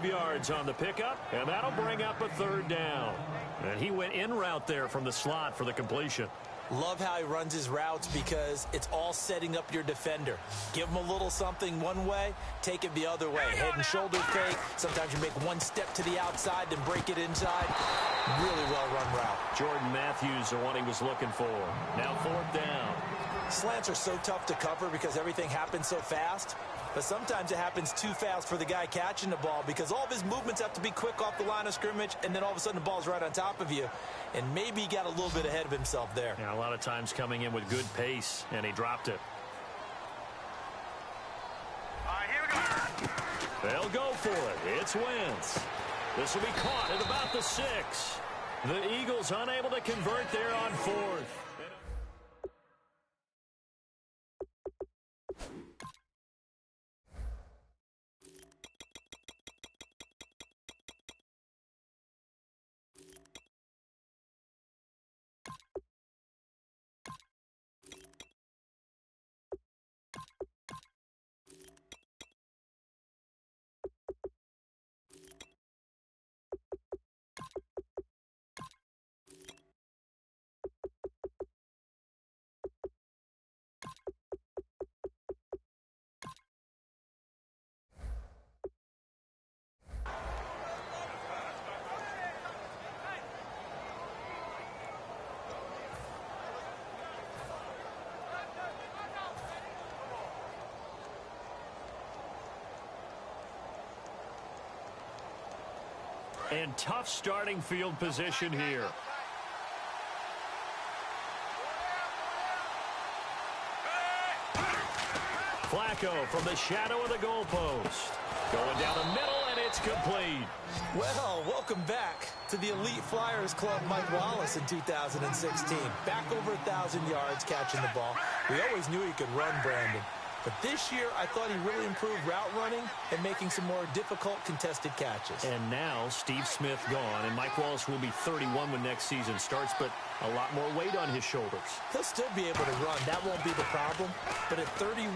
5 yards on the pickup, and that'll bring up a third down. And he went in route there from the slot for the completion. Love how he runs his routes because it's all setting up your defender. Give him a little something one way, take it the other way. Head and shoulder fake. Sometimes you make one step to the outside, then break it inside. Really well-run route. Jordan Matthews, the one he was looking for. Now 4th down. Slants are so tough to cover because everything happens so fast. But sometimes it happens too fast for the guy catching the ball because all of his movements have to be quick off the line of scrimmage, and then all of a sudden the ball's right on top of you. And maybe he got a little bit ahead of himself there. Yeah, a lot of times coming in with good pace, and he dropped it. Here we go. They'll go for it. It's Wentz. This will be caught at about the 6. The Eagles unable to convert there on 4th. And tough starting field position here. Flacco from the shadow of the goalpost. Going down the middle, and it's complete. Well, welcome back to the Elite Flyers Club, Mike Wallace in 2016. Back over 1,000 yards catching the ball. We always knew he could run, Brandon. But this year, I thought he really improved route running and making some more difficult contested catches. And now Steve Smith gone, and Mike Wallace will be 31 when next season starts, but a lot more weight on his shoulders. He'll still be able to run. That won't be the problem. But at 31,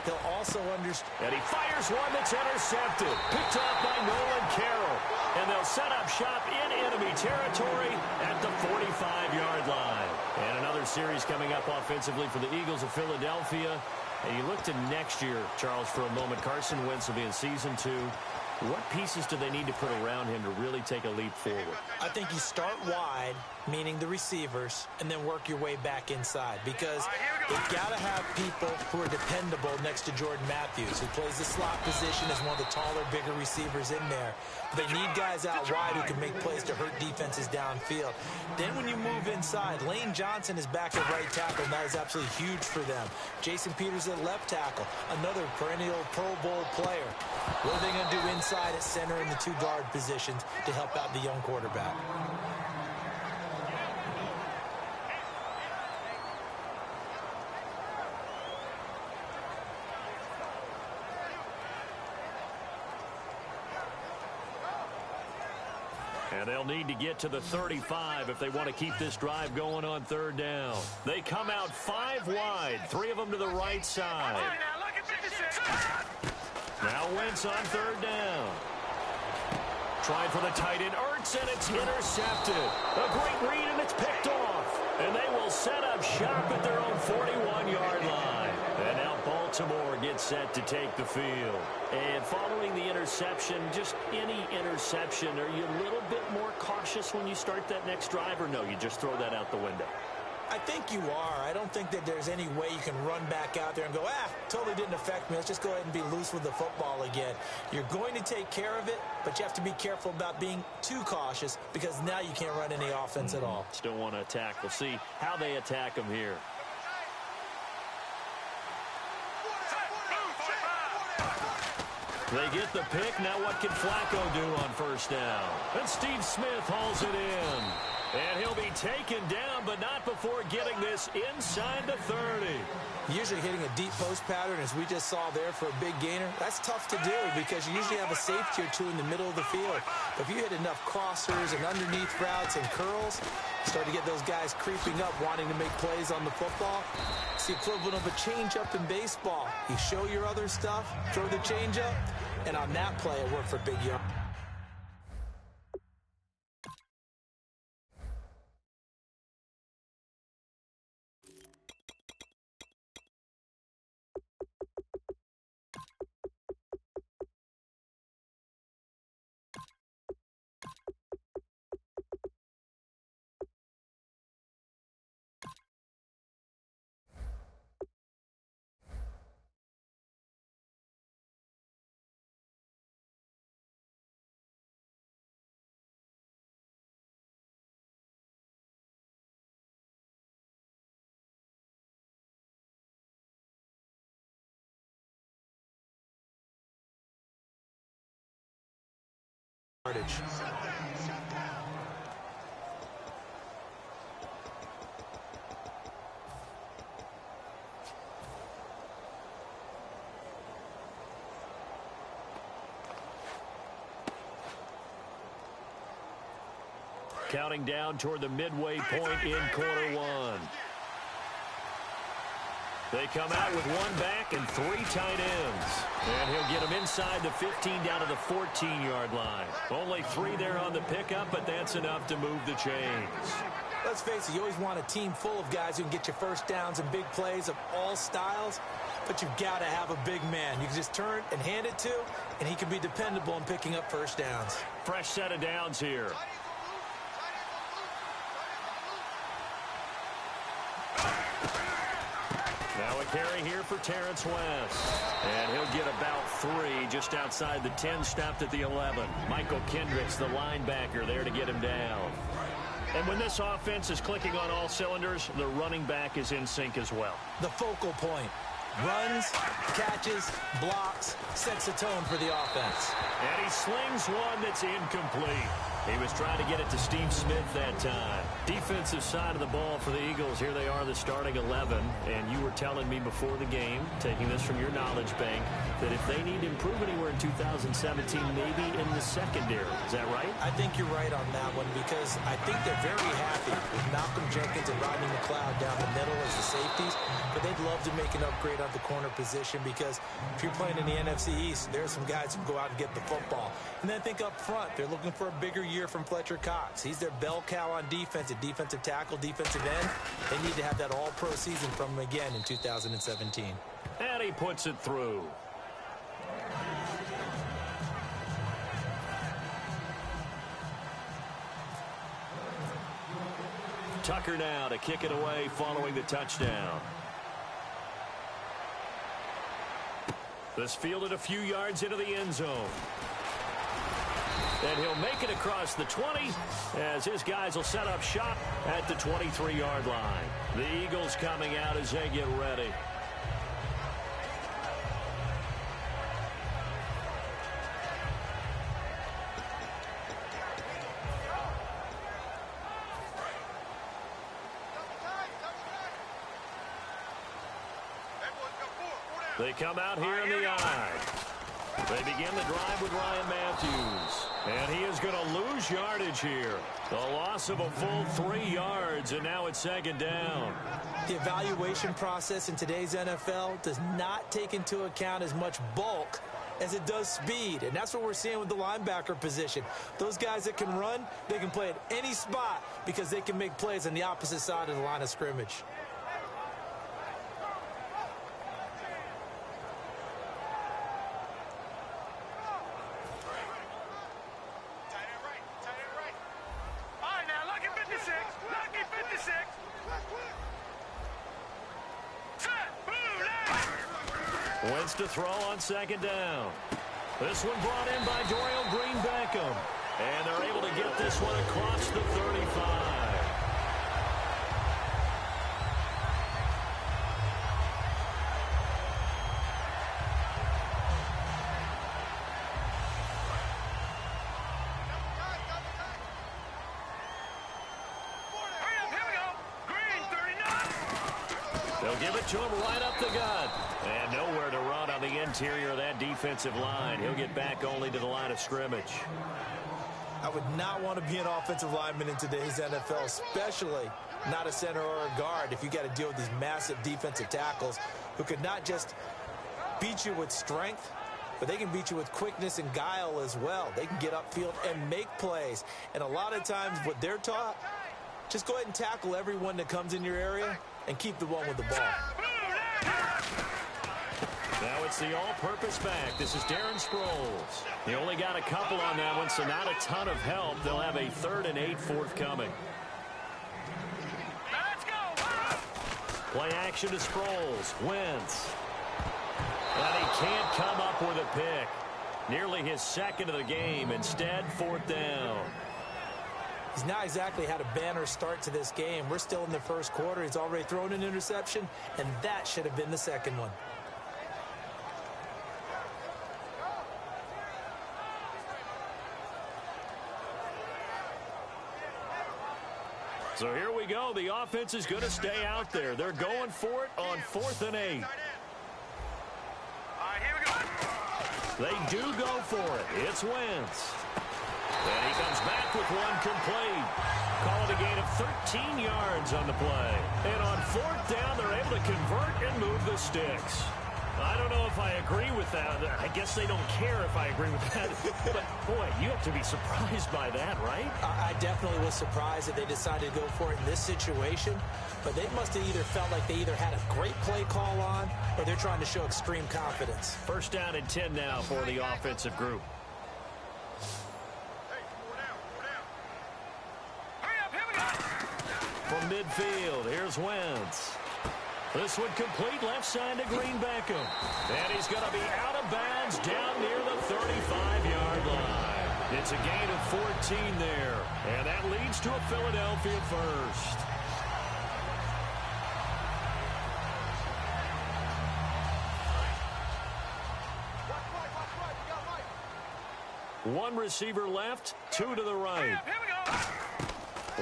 he'll also understand. And he fires one that's intercepted. Picked off by Nolan Carroll. And they'll set up shop in enemy territory at the 45-yard line. And another series coming up offensively for the Eagles of Philadelphia. And you look to next year, Charles, for a moment. Carson Wentz will be in season 2. What pieces do they need to put around him to really take a leap forward? I think you start wide, meaning the receivers, and then work your way back inside. Because they've got to have people who are dependable next to Jordan Matthews, who plays the slot position as one of the taller, bigger receivers in there. But they need guys out wide who can make plays to hurt defenses downfield. Then when you move inside, Lane Johnson is back at right tackle, and that is absolutely huge for them. Jason Peters at left tackle, another perennial Pro Bowl player. What are they going to do inside at center and the 2 guard positions to help out the young quarterback? And they'll need to get to the 35 if they want to keep this drive going on 3rd down. They come out 5 wide, 3 of them to the right side. Now Wentz on 3rd down. Trying for the tight end, Ertz, and it's intercepted. A great read, and it's picked off. And they will set up shop at their own 41-yard line. And now Baltimore gets set to take the field. And following the interception, just any interception, are you a little bit more cautious when you start that next drive, or no, you just throw that out the window? I think you are. I don't think that there's any way you can run back out there and go, totally didn't affect me. Let's just go ahead and be loose with the football again. You're going to take care of it, but you have to be careful about being too cautious because now you can't run any offense at all. Still want to attack. We'll see how they attack them here. They get the pick. Now what can Flacco do on 1st down? And Steve Smith hauls it in. And he'll be taken down, but not before getting this inside the 30. Usually hitting a deep post pattern, as we just saw there for a big gainer, that's tough to do because you usually have a safety or 2 in the middle of the field. But if you hit enough crossers and underneath routes and curls, you start to get those guys creeping up, wanting to make plays on the football. It's the equivalent of a changeup in baseball. You show your other stuff, throw the changeup, and on that play, it worked for Big Young. yardage. Counting down toward the midway point in quarter one. They come out with one back and three tight ends. And he'll get them inside the 15 down to the 14-yard line. Only three there on the pickup, but that's enough to move the chains. Let's face it, you always want a team full of guys who can get you first downs and big plays of all styles, but you've got to have a big man. You can just turn and hand it to, and he can be dependable in picking up first downs. Fresh set of downs here. Now a carry here for Terrence West. And he'll get about three just outside the 10, stopped at the 11. Michael Kendricks, the linebacker, there to get him down. And when this offense is clicking on all cylinders, the running back is in sync as well. The focal point. Runs, catches, blocks, sets the tone for the offense. And he slings one that's incomplete. He was trying to get it to Steve Smith that time. Defensive side of the ball for the Eagles. Here they are, the starting 11. And you were telling me before the game, taking this from your knowledge bank, that if they need to improve anywhere in 2017, maybe in the secondary. Is that right? I think you're right on that one because I think they're very happy with Malcolm Jenkins and Rodney McLeod down the middle as the safeties. But they'd love to make an upgrade at the corner position because if you're playing in the NFC East, there's some guys who can go out and get the football. And then I think up front, they're looking for a bigger year from Fletcher Cox. He's their bell cow on defense, at defensive tackle, defensive end. They need to have that all-pro season from him again in 2017. And he puts it through. Tucker now to kick it away following the touchdown. This fielded a few yards into the end zone. And he'll make it across the 20 as his guys will set up shop at the 23-yard line. The Eagles coming out as they get ready. They come out here in the I. They begin the drive with Ryan Matthews. And he is going to lose yardage here. The loss of a full 3 yards, and now it's second down. The evaluation process in today's NFL does not take into account as much bulk as it does speed. And that's what we're seeing with the linebacker position. Those guys that can run, they can play at any spot because they can make plays on the opposite side of the line of scrimmage. Wentz to throw on second down. This one brought in by Dorial Green-Beckham. And they're able to get this one across the 35. They'll give it to him right up the gut. And nowhere to run on the interior of that defensive line. He'll get back only to the line of scrimmage. I would not want to be an offensive lineman in today's NFL, especially not a center or a guard, if you got to deal with these massive defensive tackles who could not just beat you with strength, but they can beat you with quickness and guile as well. They can get upfield and make plays. And a lot of times what they're taught, just go ahead and tackle everyone that comes in your area and keep the one with the ball. Now it's the all-purpose back. This is Darren Sproles. He only got a couple on that one, so not a ton of help. They'll have a 3rd and 8 forthcoming. Let's go! Play action to Sproles. Wentz. And he can't come up with a pick. Nearly his second of the game. Instead, 4th down. He's not exactly had a banner start to this game. We're still in the first quarter. He's already thrown an interception, and that should have been the second one. So here we go. The offense is going to stay out there. They're going for it on 4th and 8. Here we go. They do go for it. It's Wentz. And he comes back with one complete. Call it a gain of 13 yards on the play. And on 4th down, they're able to convert and move the sticks. I don't know if I agree with that. I guess they don't care if I agree with that. But, boy, you have to be surprised by that, right? I definitely was surprised that they decided to go for it in this situation. But they must have either felt like they either had a great play call on or they're trying to show extreme confidence. 1st down and 10 now for the offensive group. From midfield, here's Wentz. This one complete left side to Green Beckham. And he's going to be out of bounds down near the 35-yard line. It's a gain of 14 there. And that leads to a Philadelphia first. One receiver left, 2 to the right.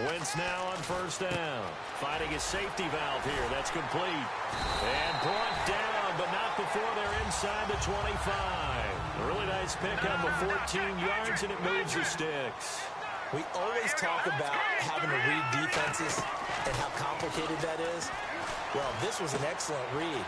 Wentz now on 1st down. Finding his safety valve here. That's complete. And brought down, but not before they're inside the 25. A really nice pickup of 14 yards, and it moves the sticks. We always talk about having to read defenses and how complicated that is. Well, this was an excellent read.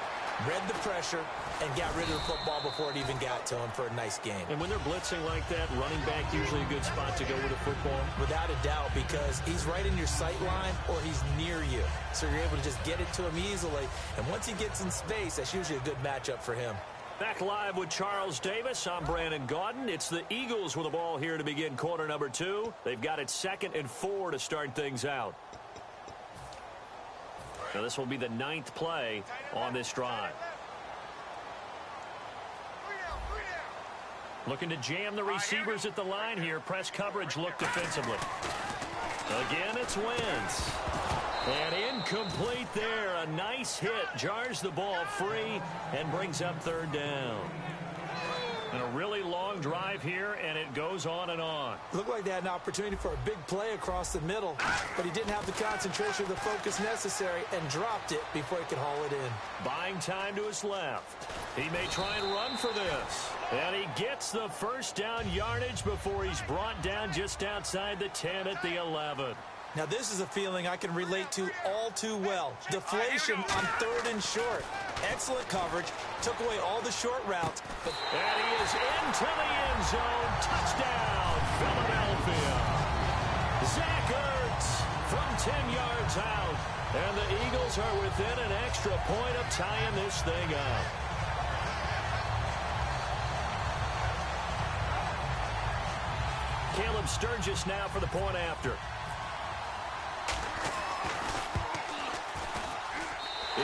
Read the pressure and got rid of the football before it even got to him for a nice game. And when they're blitzing like that, running back usually a good spot to go with a football? Without a doubt, because he's right in your sight line or he's near you. So you're able to just get it to him easily. And once he gets in space, that's usually a good matchup for him. Back live with Charles Davis. I'm Brandon Gaudin. It's the Eagles with the ball here to begin quarter number 2. They've got it 2nd and 4 to start things out. Now this will be the 9th play on this drive. Looking to jam the receivers at the line here. Press coverage look defensively. Again, it's Wentz. And incomplete there. A nice hit. Jars the ball free and brings up 3rd down. And a really long drive here, and it goes on and on. Looked like they had an opportunity for a big play across the middle, but he didn't have the concentration or the focus necessary and dropped it before he could haul it in. Buying time to his left. He may try and run for this. And he gets the 1st down yardage before he's brought down just outside the 10 at the 11. Now, this is a feeling I can relate to all too well. Deflation on 3rd and short. Excellent coverage. Took away all the short routes. And he is into the end zone. Touchdown, Philadelphia. Zach Ertz from 10 yards out. And the Eagles are within an extra point of tying this thing up. Caleb Sturgis now for the point after.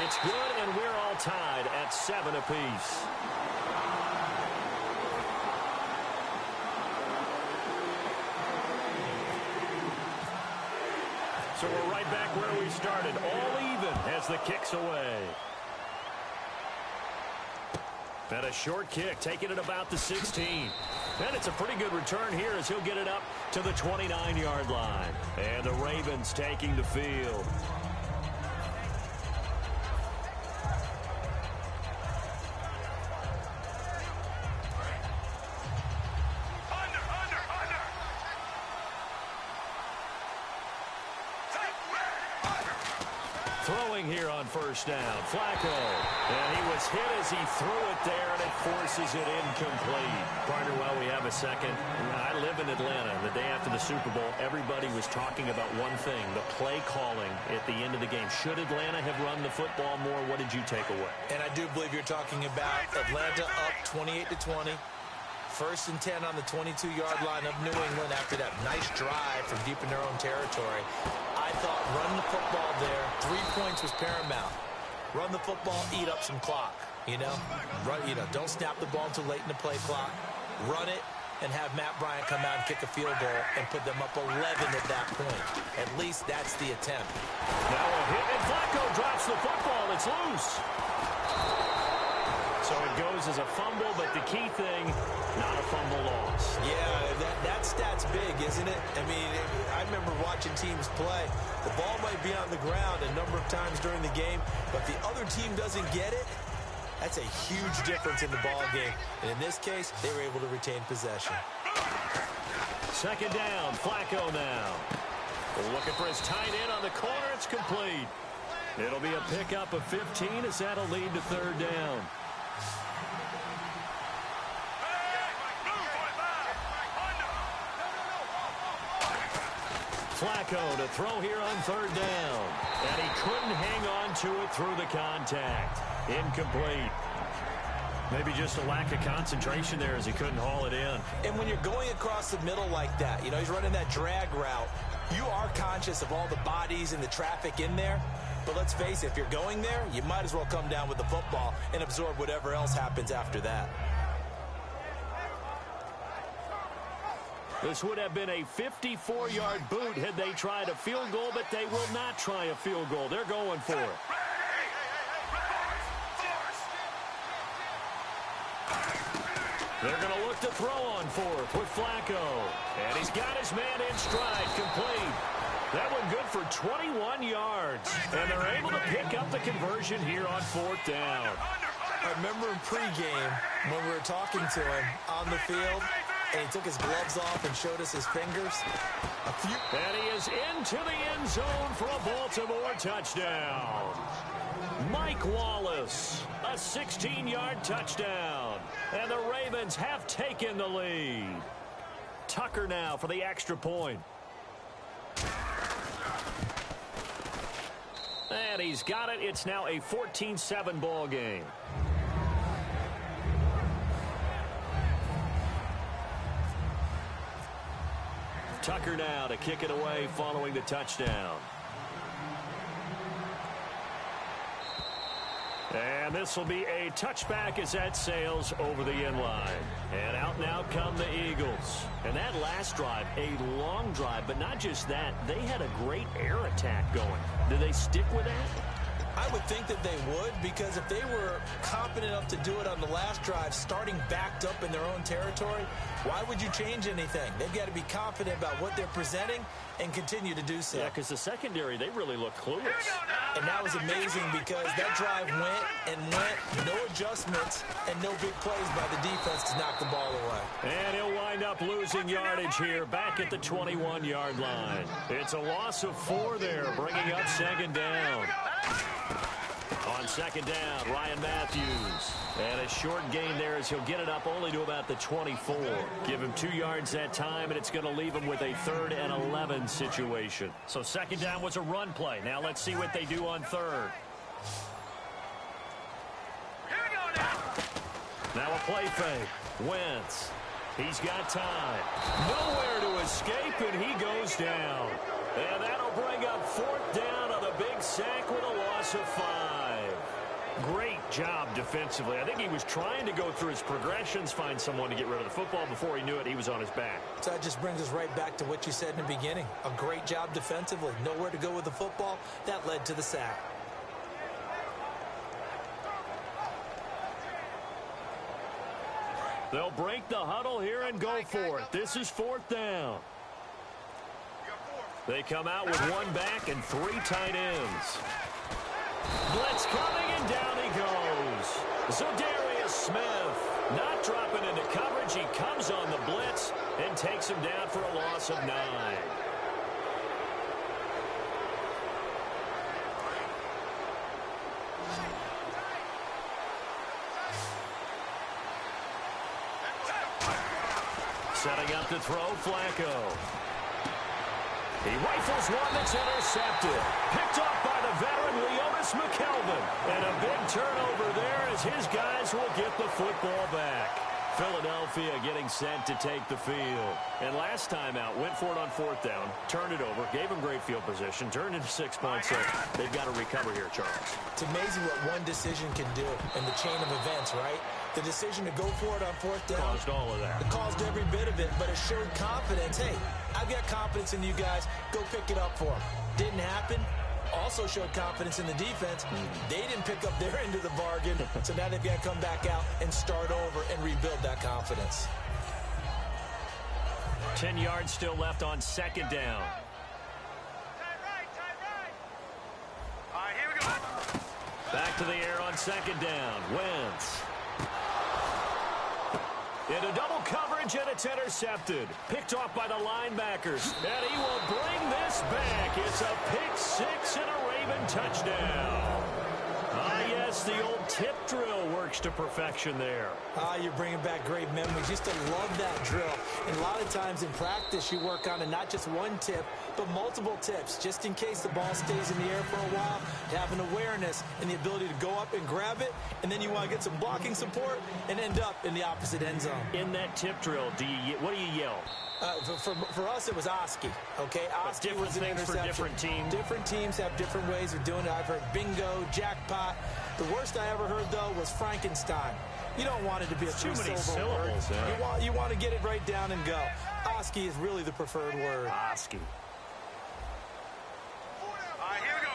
It's good, and we're all tied at 7 apiece. So we're right back where we started, all even as the kick's away. And a short kick, taking it about the 16. And it's a pretty good return here as he'll get it up to the 29-yard line. And the Ravens taking the field. Throwing here on 1st down, Flacco. And he was hit as he threw it there, and it forces it incomplete. Partner, while we have a second, I live in Atlanta. The day after the Super Bowl, everybody was talking about one thing, the play calling at the end of the game. Should Atlanta have run the football more? What did you take away? And I do believe you're talking about Atlanta up 28-20. 1st and 10 on the 22-yard line of New England after that nice drive from deep in their own territory. I thought run the football there. 3 points was paramount. Run the football, eat up some clock. Don't snap the ball too late in the play clock. Run it and have Matt Bryant come out and kick a field goal and put them up 11 at that point. At least that's the attempt. Now a hit, and Flacco drops the football. It's loose. So it goes as a fumble, but the key thing, not a fumble loss. Yeah, that stat's big, isn't it? I mean, I remember watching teams play. The ball might be on the ground a number of times during the game, but the other team doesn't get it. That's a huge difference in the ball game. And in this case, they were able to retain possession. Second down, Flacco now. Looking for his tight end on the corner. It's complete. It'll be a pickup of 15 as that'll lead to third down. Flacco to throw here on third down. And he couldn't hang on to it through the contact. Incomplete. Maybe just a lack of concentration there as he couldn't haul it in. And when you're going across the middle like that, you know, he's running that drag route, you are conscious of all the bodies and the traffic in there. But let's face it, if you're going there, you might as well come down with the football and absorb whatever else happens after that. This would have been a 54-yard boot had they tried a field goal, but they will not try a field goal. They're going for it. They're going to look to throw on fourth with Flacco. And he's got his man in stride, complete. That one good for 21 yards. And they're able to pick up the conversion here on fourth down. I remember in pregame when we were talking to him on the field, and he took his gloves off and showed us his fingers. And he is into the end zone for a Baltimore touchdown. Mike Wallace, a 16-yard touchdown. And the Ravens have taken the lead. Tucker now for the extra point. And he's got it. It's now a 14-7 ball game. Tucker now to kick it away following the touchdown. And this will be a touchback as that sails over the end line. And out now come the Eagles. And that last drive, a long drive, but not just that. They had a great air attack going. Do they stick with that? I would think that they would, because if they were confident enough to do it on the last drive, starting backed up in their own territory, why would you change anything? They've got to be confident about what they're presenting and continue to do so. Yeah, because the secondary, they really look clueless. And that was amazing because that drive went and went, no adjustments, and no big plays by the defense to knock the ball away. And he'll wind up losing yardage here back at the 21-yard line. It's a loss of 4 there, bringing up second down. On second down, Ryan Matthews. And a short gain there as he'll get it up only to about the 24. Give him 2 yards that time, and it's going to leave him with a 3rd and 11 situation. So second down was a run play. Now let's see what they do on third. Now a play fake. Wentz. He's got time. Nowhere to escape, and he goes down. And that'll bring up 4th down on a big sack with a loss of 5. Great job defensively. I think he was trying to go through his progressions, find someone to get rid of the football. Before he knew it, he was on his back. So that just brings us right back to what you said in the beginning. A great job defensively. Nowhere to go with the football. That led to the sack. They'll break the huddle here and go for it. This is 4th down. They come out with 1 back and 3 tight ends. Blitz coming, and down he goes. Za'Darius Smith not dropping into coverage. He comes on the blitz and takes him down for a loss of 9. Setting up to throw, Flacco. He rifles one that's intercepted. Picked off by the veteran Leonis McKelvin. And a big turnover there as his guys will get the football back. Philadelphia getting set to take the field. And last time out, went for it on 4th down, turned it over, gave him great field position, turned into 6 points. So they've got to recover here, Charles. It's amazing what one decision can do in the chain of events, right? The decision to go for it on 4th down Caused all of that. It caused every bit of it, but it showed confidence. Hey, I've got confidence in you guys. Go pick it up for them. Didn't happen. Also showed confidence in the defense. They didn't pick up their end of the bargain, so now they've got to come back out and start over and rebuild that confidence. 10 yards still left on second down. All right, here we go. Back to the air on second down. Wentz. Into double coverage, and it's intercepted. Picked off by the linebackers. And he will bring this back. It's a pick six and a Raven touchdown. Yes, the old tip drill works to perfection there. You're bringing back great memories. Used to love that drill. And a lot of times in practice, you work on it, not just one tip, but multiple tips, just in case the ball stays in the air for a while. To have an awareness and the ability to go up and grab it, and then you want to get some blocking support and end up in the opposite end zone. In that tip drill, what do you yell? For us, it was Oski. Okay, Oski was an interception. For different teams. Different teams have different ways of doing it. I've heard bingo, jackpot. The worst I ever heard, though, was Frankenstein. You don't want it to be a three-syllable word. Yeah. You want to get it right down and go. Oski is really the preferred word. Oski. All right, here we go.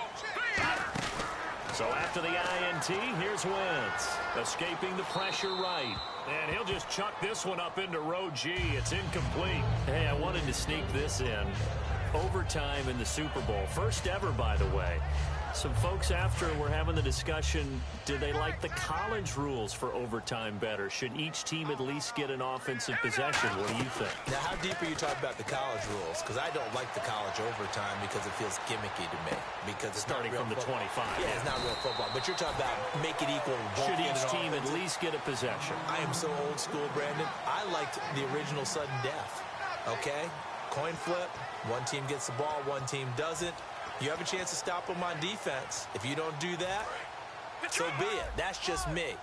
So after the INT, here's Wentz. Escaping the pressure right. And he'll just chuck this one up into row G. It's incomplete. Hey, I wanted to sneak this in. Overtime in the Super Bowl. First ever, by the way. Some folks after were having the discussion, do they like the college rules for overtime better? Should each team at least get an offensive possession? What do you think? Now, how deep are you talking about the college rules? Because I don't like the college overtime because it feels gimmicky to me. Because it's starting from the football. 25. Yeah, it's not real football. But you're talking about make it equal. Should each team at least get a possession? I am so old school, Brandon. I liked the original sudden death. Okay? Coin flip. One team gets the ball, one team doesn't. You have a chance to stop them on defense. If you don't do that, so be it. That's just me.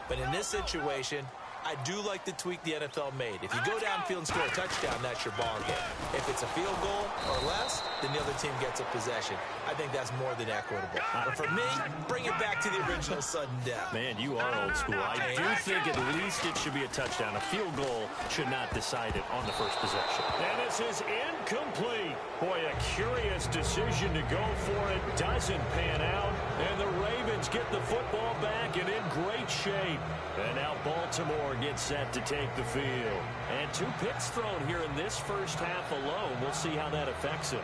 But in this situation, I do like the tweak the NFL made. If you go downfield and score a touchdown, that's your ball game. If it's a field goal or less, then the other team gets a possession. I think that's more than equitable. But for me, bring it back to the original sudden death. Man, you are old school. I do think at least it should be a touchdown. A field goal should not decide it on the first possession. And this is incomplete. Boy, a curious decision to go for it. Doesn't pan out. And the Ravens get the football back and in great shape. And now Baltimore gets set to take the field. And 2 picks thrown here in this first half alone. We'll see how that affects him.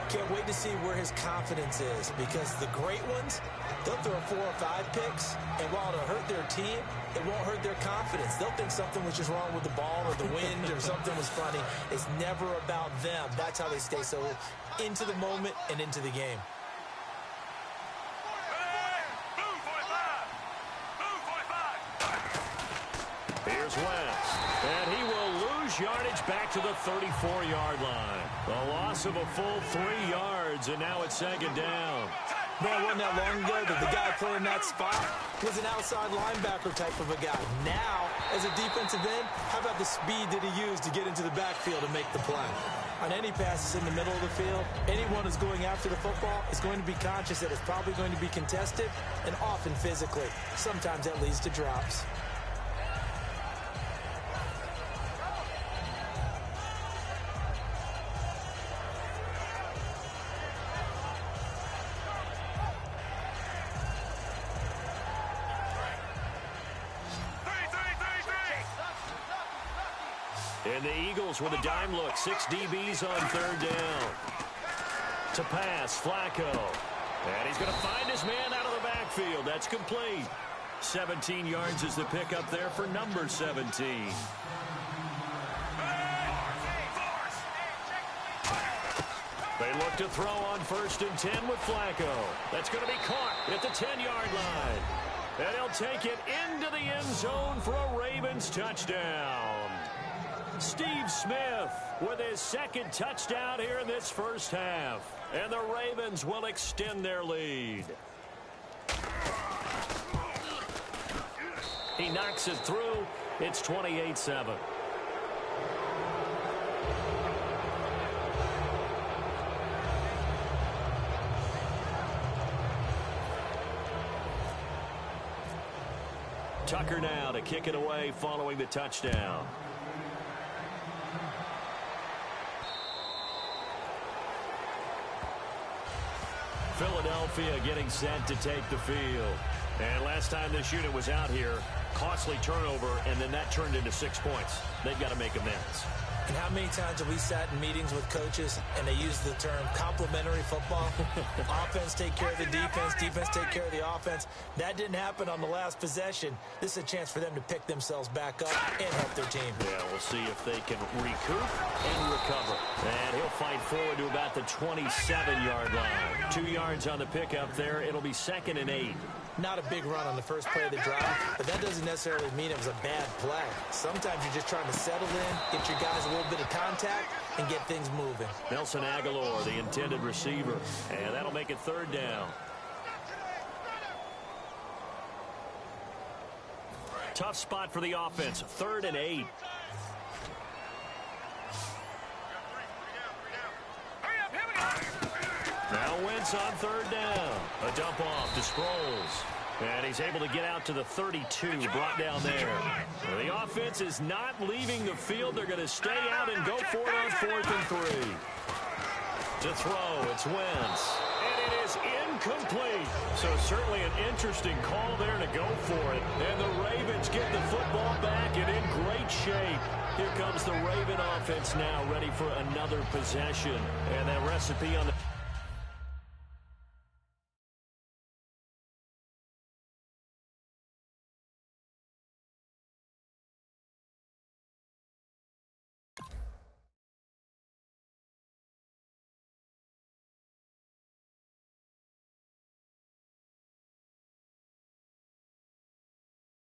Can't wait to see where his confidence is, because the great ones, they'll throw 4 or 5 picks, and while it'll hurt their team, it won't hurt their confidence. They'll think something was just wrong with the ball or the wind or something was funny. It's never about them. That's how they stay so into the moment and into the game. Here's Wentz, and he will lose yardage back to the 34-yard line. A loss of a full 3 yards, and now it's second down. Man, it wasn't that long ago that the guy playing that spot was an outside linebacker type of a guy. Now, as a defensive end, how about the speed that he used to get into the backfield and make the play? On any passes in the middle of the field, anyone who's going after the football is going to be conscious that it's probably going to be contested, and often physically. Sometimes that leads to drops. And the Eagles with a dime look. 6 DBs on third down. To pass, Flacco. And he's going to find his man out of the backfield. That's complete. 17 yards is the pickup there for number 17. They look to throw on 1st and 10 with Flacco. That's going to be caught at the 10-yard line. And he'll take it into the end zone for a Ravens touchdown. Steve Smith with his 2nd touchdown here in this first half. And the Ravens will extend their lead. He knocks it through. It's 28-7. Tucker now to kick it away following the touchdown. Philadelphia getting set to take the field. And last time this unit was out here, costly turnover, and then that turned into 6 points. They've got to make amends. And how many times have we sat in meetings with coaches and they use the term complementary football? Offense take care of the defense, defense take care of the offense. That didn't happen on the last possession. This is a chance for them to pick themselves back up and help their team. Yeah, we'll see if they can recoup and recover. And he'll fight forward to about the 27-yard line. 2 yards on the pickup there. It'll be 2nd and 8. Not a big run on the first play of the drive, but that doesn't necessarily mean it was a bad play. Sometimes you're just trying to settle in, get your guys a little bit of contact, and get things moving. Nelson Aguilar, the intended receiver, and that'll make it 3rd down. Tough spot for the offense, 3rd and 8. Now Wentz on 3rd down. A dump off to Sproles. And he's able to get out to the 32, brought down there. Well, the offense is not leaving the field. They're going to stay out and go for it on 4th and 3. To throw, it's Wentz. And it is incomplete. So certainly an interesting call there to go for it. And the Ravens get the football back and in great shape. Here comes the Raven offense now, ready for another possession. And that recipe on the